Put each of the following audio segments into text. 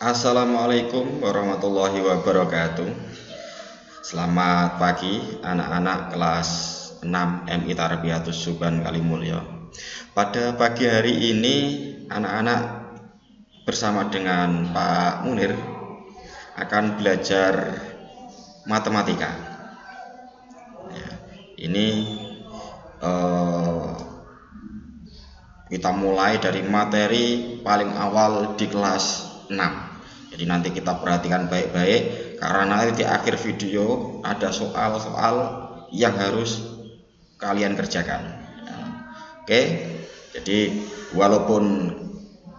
Assalamualaikum warahmatullahi wabarakatuh. Selamat pagi anak-anak kelas 6 MI Tarbiyatus Subhan Kalimulya. Pada pagi hari ini anak-anak bersama dengan Pak Munir akan belajar matematika. Ya, ini kita mulai dari materi paling awal di kelas 6. Jadi nanti kita perhatikan baik-baik karena nanti di akhir video ada soal-soal yang harus kalian kerjakan. Oke, jadi walaupun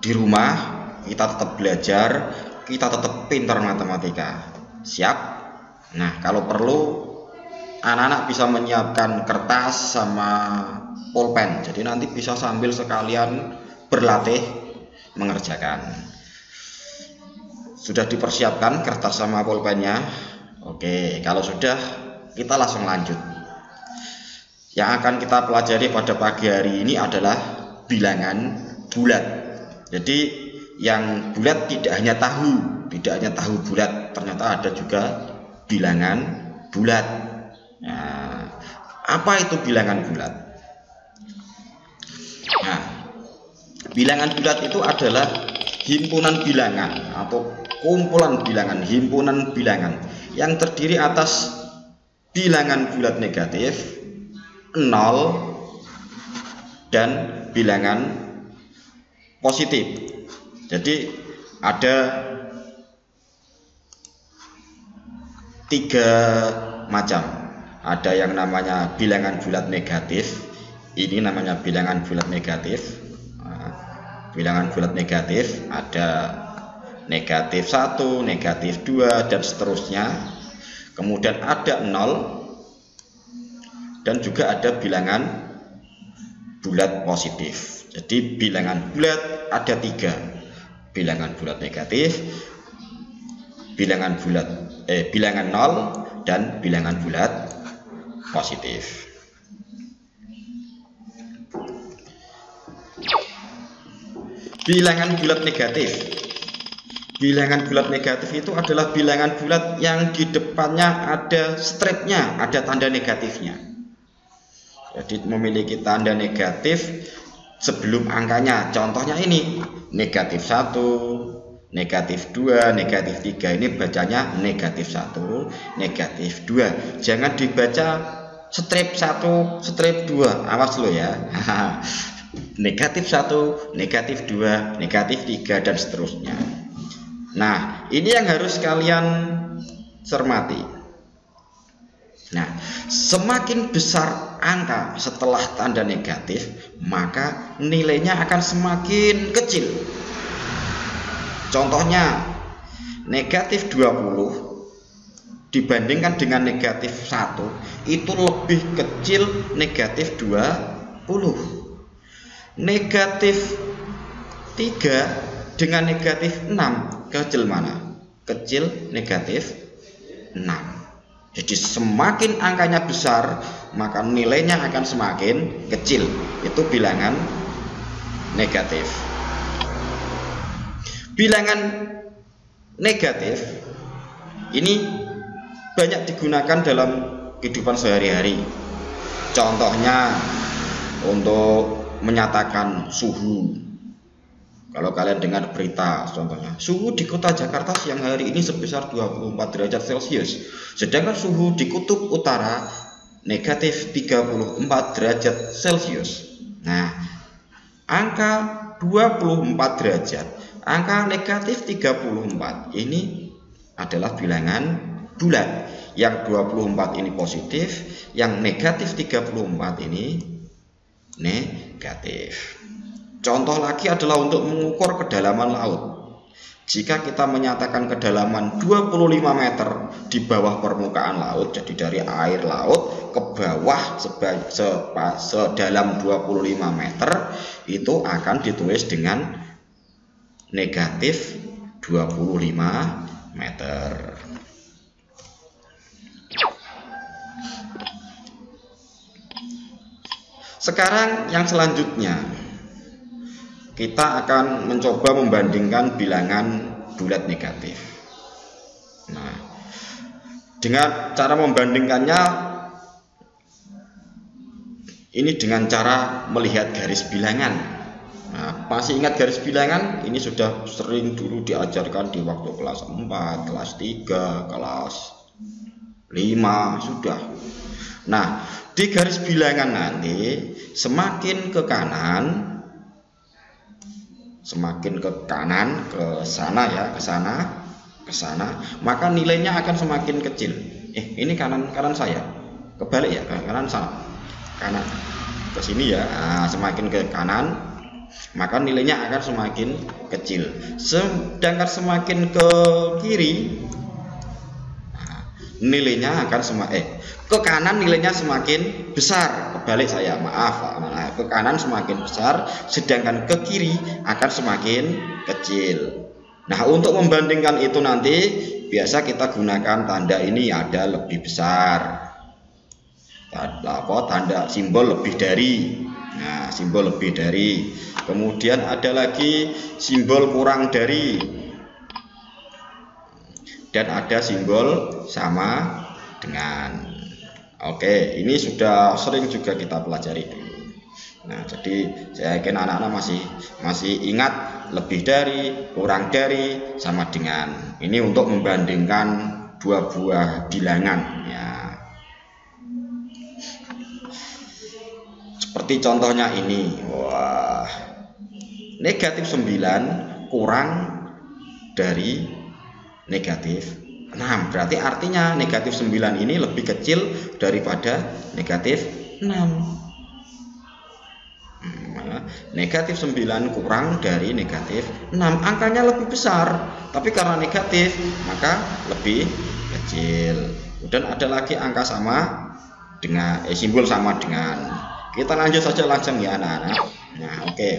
di rumah kita tetap belajar, kita tetap pintar matematika. Siap? Nah, kalau perlu anak-anak bisa menyiapkan kertas sama pulpen. Jadi nanti bisa sambil sekalian berlatih mengerjakan. Sudah dipersiapkan kertas sama pulpennya? Oke, kalau sudah kita langsung lanjut. Yang akan kita pelajari pada pagi hari ini adalah bilangan bulat. Jadi yang bulat tidak hanya tahu bulat, ternyata ada juga bilangan bulat. Nah, apa itu bilangan bulat? Nah, bilangan bulat itu adalah himpunan bilangan atau kumpulan bilangan, himpunan bilangan yang terdiri atas bilangan bulat negatif, 0, dan bilangan positif. Jadi ada 3 macam. Ada yang namanya bilangan bulat negatif. Ini namanya bilangan bulat negatif. Bilangan bulat negatif ada negatif 1, negatif 2, dan seterusnya. Kemudian ada 0 dan juga ada bilangan bulat positif. Jadi bilangan bulat ada 3, bilangan bulat negatif, bilangan 0, dan bilangan bulat positif. Bilangan bulat negatif. Bilangan bulat negatif itu adalah bilangan bulat yang di depannya ada stripnya, ada tanda negatifnya. Jadi memiliki tanda negatif sebelum angkanya. Contohnya ini, negatif 1, negatif 2, negatif 3. Ini bacanya negatif 1, negatif 2. Jangan dibaca strip 1, strip 2. Awas lo ya. Negatif 1, negatif 2, negatif 3, dan seterusnya. Nah, ini yang harus kalian cermati. Nah, semakin besar angka setelah tanda negatif, maka nilainya akan semakin kecil. Contohnya, negatif 20 dibandingkan dengan negatif 1 itu lebih kecil negatif 20. Negatif 3 dengan negatif 6 kecil mana? Kecil negatif 6. Jadi semakin angkanya besar maka nilainya akan semakin kecil. Itu bilangan negatif. Bilangan negatif ini banyak digunakan dalam kehidupan sehari-hari. Contohnya untuk menyatakan suhu. Kalau kalian dengar berita, contohnya suhu di kota Jakarta siang hari ini sebesar 24 derajat Celcius, sedangkan suhu di kutub utara negatif 34 derajat Celcius. Nah, angka 24 derajat, angka negatif 34 ini adalah bilangan bulat. Yang 24 ini positif, yang negatif 34 ini negatif. Contoh lagi adalah untuk mengukur kedalaman laut. Jika kita menyatakan kedalaman 25 meter di bawah permukaan laut, jadi dari air laut ke bawah sedalam 25 meter, itu akan ditulis dengan negatif 25 meter. Sekarang yang selanjutnya kita akan mencoba membandingkan bilangan bulat negatif. Nah, dengan cara membandingkannya ini dengan cara melihat garis bilangan. Nah, masih ingat garis bilangan? Ini sudah sering dulu diajarkan di waktu kelas 4, kelas 3, kelas 5 sudah. Nah, di garis bilangan nanti semakin ke kanan, ke sana ya, ke sana, maka nilainya akan semakin kecil. Ini kanan saya, kebalik ya, ke kanan sana, kanan ke sini ya. Nah, semakin ke kanan, maka nilainya akan semakin kecil. Sedangkan semakin ke kiri, nilainya akan ke kanan nilainya semakin besar. Kebalik saya, maaf. Nah, ke kanan semakin besar, sedangkan ke kiri akan semakin kecil. Nah, untuk membandingkan itu nanti biasa kita gunakan tanda ini, ada lebih besar, tanda simbol lebih dari. Nah, simbol lebih dari. Kemudian ada lagi simbol kurang dari, dan ada simbol sama dengan. Oke, ini sudah sering juga kita pelajari dulu. Nah, jadi saya yakin anak-anak masih ingat lebih dari, kurang dari, sama dengan. Ini untuk membandingkan dua buah bilangan ya. Seperti contohnya ini. Wah. Negatif 9 kurang dari negatif 6. Berarti artinya negatif 9 ini lebih kecil daripada negatif 6. Negatif 9 kurang dari negatif 6, angkanya lebih besar, tapi karena negatif maka lebih kecil. Dan ada lagi angka sama dengan simbol sama dengan. Kita lanjut saja langsung ya anak-anak. Nah, oke.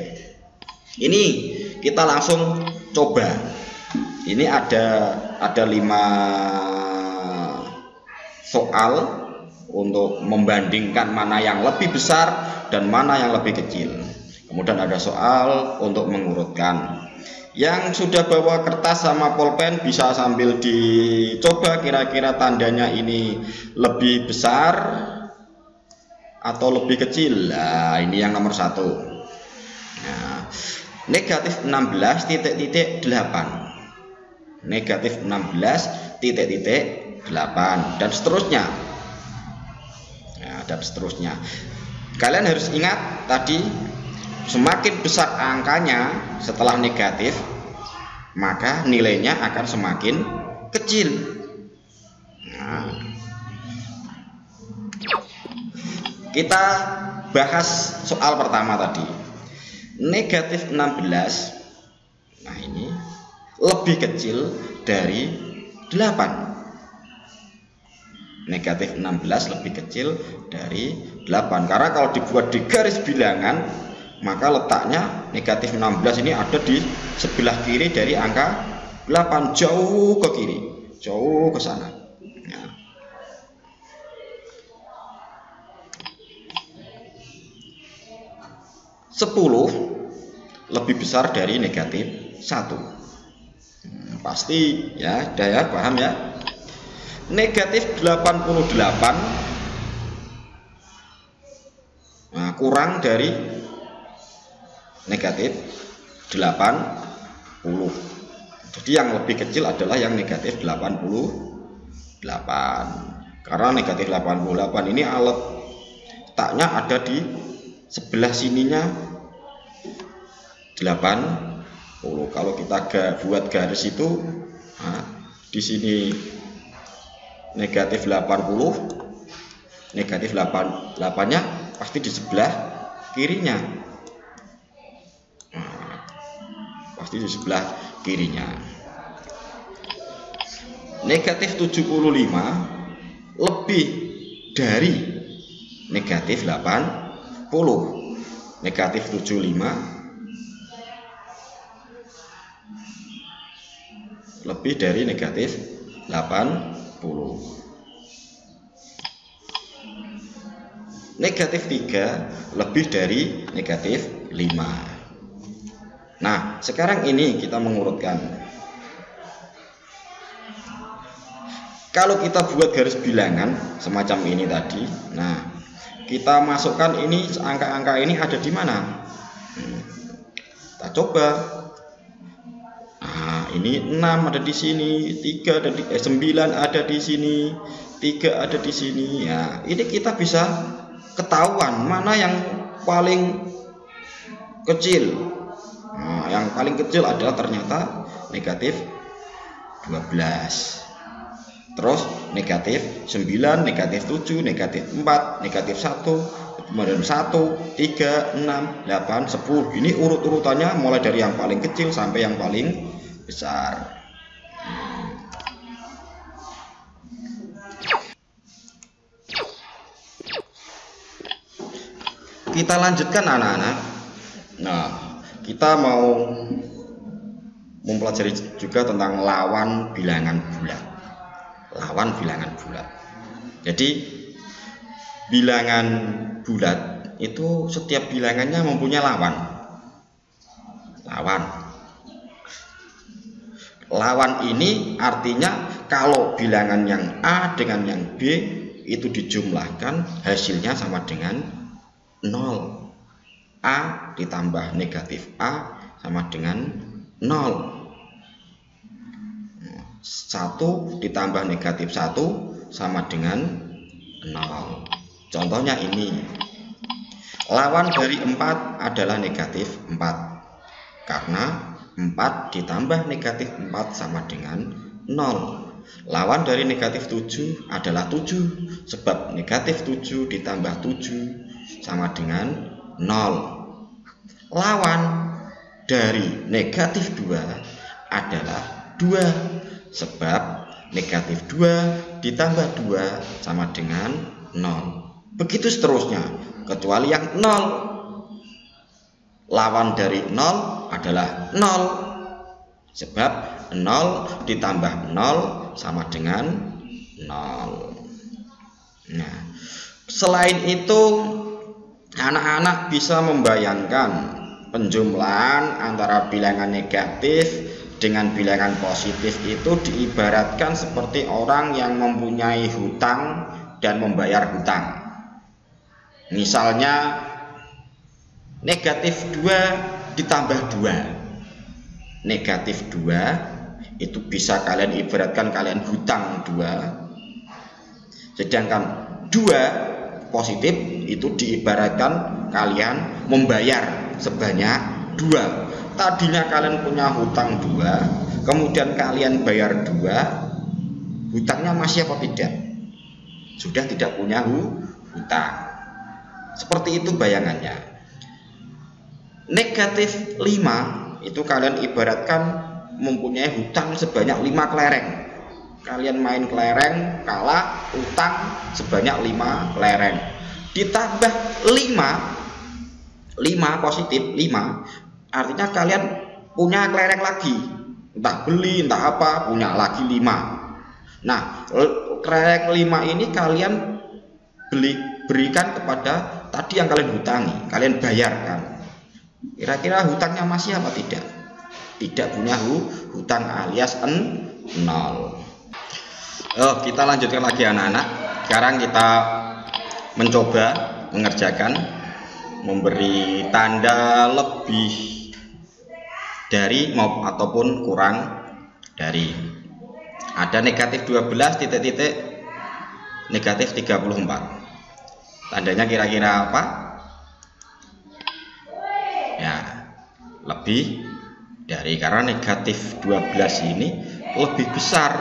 Ini kita langsung coba. Ini ada 5 soal untuk membandingkan mana yang lebih besar dan mana yang lebih kecil. Kemudian ada soal untuk mengurutkan. Yang sudah bawa kertas sama pulpen bisa sambil dicoba kira-kira tandanya ini lebih besar atau lebih kecil. Nah, ini yang nomor 1. Nah, negatif 16,8. Negatif 16,8 dan seterusnya. Nah, dan seterusnya. Kalian harus ingat tadi, semakin besar angkanya setelah negatif, maka nilainya akan semakin kecil. Nah, kita bahas soal pertama tadi. Negatif 16. Nah, ini lebih kecil dari 8. Negatif 16 lebih kecil dari 8. Karena kalau dibuat di garis bilangan, maka letaknya negatif 16 ini ada di sebelah kiri dari angka 8, jauh ke kiri, jauh ke sana. Ya. Sepuluh lebih besar dari negatif 1. Pasti ya, udah ya, paham ya. Negatif 88 kurang dari negatif 80. Jadi yang lebih kecil adalah yang negatif 88. Karena negatif 88 ini letaknya ada di sebelah sininya 80. Kalau kita buat garis itu, di sini negatif 80, negatif 8-nya pasti di sebelah kirinya. Pasti di sebelah kirinya. Negatif 75 lebih dari negatif 80. Negatif 75 lebih dari negatif 80. Negatif 3 lebih dari negatif 5. Nah, sekarang ini kita mengurutkan. Kalau kita buat garis bilangan semacam ini tadi, nah kita masukkan ini, angka-angka ini ada di mana? Kita coba. Nah, ini 6 ada di sini, 3 ada di 9 ada di sini, 3 ada di sini. Ya, ini kita bisa ketahuan mana yang paling kecil. Nah, yang paling kecil adalah ternyata negatif 12. Terus negatif 9, negatif 7, negatif 4, negatif 1, kemudian 1, 3, 6, 8, 10. Ini urut-urutannya mulai dari yang paling kecil sampai yang paling besar. Kita lanjutkan anak-anak. Nah, kita mau mempelajari juga tentang lawan bilangan bulat. Lawan bilangan bulat. Jadi bilangan bulat itu setiap bilangannya mempunyai lawan. Lawan ini artinya kalau bilangan yang A dengan yang B itu dijumlahkan hasilnya sama dengan 0. A ditambah negatif A sama dengan 0. 1 ditambah negatif 1 sama dengan 0. Contohnya ini. Lawan dari 4 adalah negatif 4. Karena 4 ditambah negatif 4 sama dengan 0. Lawan dari negatif 7 adalah 7. Sebab negatif 7 ditambah 7 sama dengan 0. Lawan dari negatif 2 adalah 2. Sebab negatif 2 ditambah 2 sama dengan 0. Begitu seterusnya, kecuali yang 0. Lawan dari 0 adalah 0. Sebab 0 ditambah 0 sama dengan 0. Nah, selain itu anak-anak bisa membayangkan penjumlahan antara bilangan negatif dengan bilangan positif itu diibaratkan seperti orang yang mempunyai hutang dan membayar hutang. Misalnya negatif 2 ditambah 2. Negatif 2 itu bisa kalian ibaratkan kalian hutang 2. Sedangkan 2 positif itu diibaratkan kalian membayar sebanyak 2. Tadinya kalian punya hutang 2, kemudian kalian bayar 2, hutangnya masih apa tidak? Sudah tidak punya hutang. Seperti itu bayangannya. Negatif 5 itu kalian ibaratkan mempunyai hutang sebanyak 5 kelereng. Kalian main kelereng, kalah, hutang sebanyak 5 kelereng. Ditambah 5 positif 5, artinya kalian punya kelereng lagi, entah beli entah apa, punya lagi 5. Nah, kelereng 5 ini kalian berikan kepada tadi yang kalian hutangi, kalian bayarkan. Kira-kira hutangnya masih apa tidak? Tidak punya hutang alias 0. Kita lanjutkan lagi anak-anak. Sekarang kita mencoba mengerjakan, memberi tanda lebih dari ataupun kurang dari. Ada negatif 12 titik-titik negatif 34. Tandanya kira-kira apa? Ya, lebih dari, karena negatif 12 ini lebih besar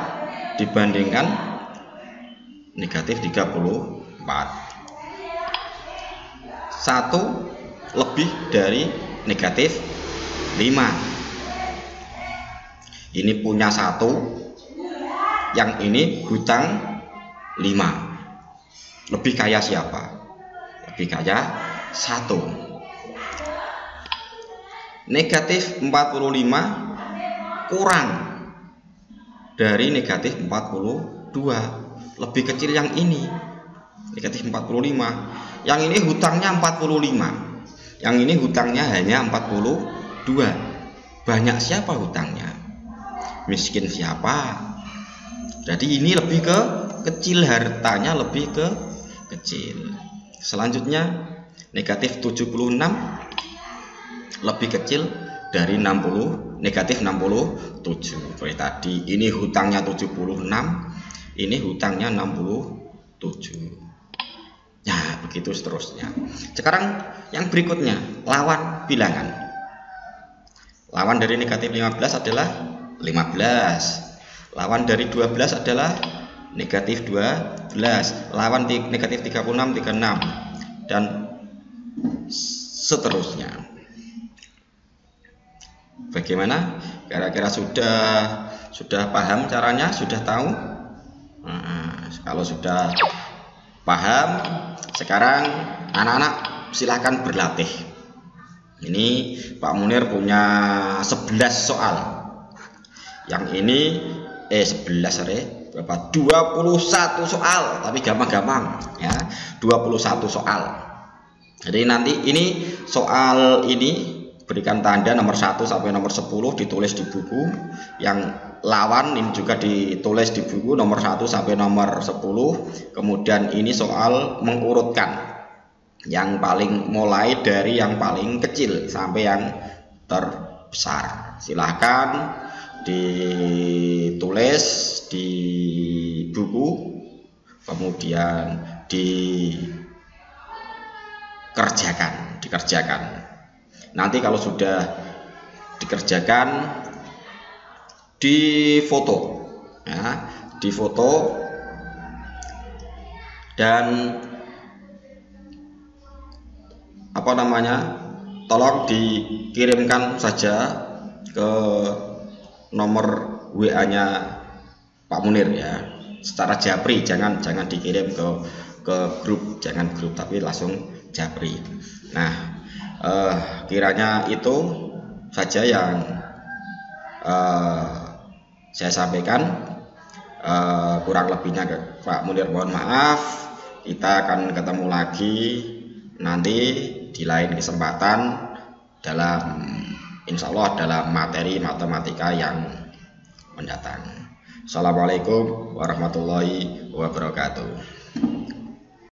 dibandingkan negatif 34. 1 lebih dari negatif 5. Ini punya 1, yang ini hutang 5. Lebih kaya siapa? Lebih kaya 1. Negatif 45 kurang dari negatif 42. Lebih kecil yang ini, negatif 45. Yang ini hutangnya 45. Yang ini hutangnya hanya 42. Banyak siapa hutangnya? Miskin siapa? Jadi ini lebih ke kecil, hartanya lebih ke kecil. Selanjutnya negatif 76 lebih kecil dari 60, negatif 67. Seperti tadi, ini hutangnya 76, ini hutangnya 67. Ya, begitu seterusnya. Sekarang yang berikutnya, lawan bilangan. Lawan dari negatif 15 adalah 15. Lawan dari 12 adalah negatif 12. Lawan negatif 36, 36. Dan seterusnya. Bagaimana? Kira-kira sudah paham caranya? Sudah tahu? Nah, kalau sudah paham, sekarang anak-anak silahkan berlatih. Ini Pak Munir punya 11 soal. Yang ini 21 soal, tapi gampang-gampang ya. 21 soal. Jadi nanti ini soal ini berikan tanda nomor 1 sampai nomor 10 ditulis di buku. Yang lawan ini juga ditulis di buku nomor 1 sampai nomor 10. Kemudian ini soal mengurutkan yang paling, mulai dari yang paling kecil sampai yang terbesar. Silahkan ditulis di buku, kemudian dikerjakan. Nanti kalau sudah dikerjakan, difoto ya, difoto dan tolong dikirimkan saja ke nomor WA-nya Pak Munir ya, secara japri, jangan dikirim ke grup, jangan grup, tapi langsung japri. Nah, kiranya itu saja yang saya sampaikan. Kurang lebihnya Pak Munir mohon maaf. Kita akan ketemu lagi nanti di lain kesempatan dalam, insya Allah, dalam materi matematika yang mendatang. Assalamualaikum warahmatullahi wabarakatuh.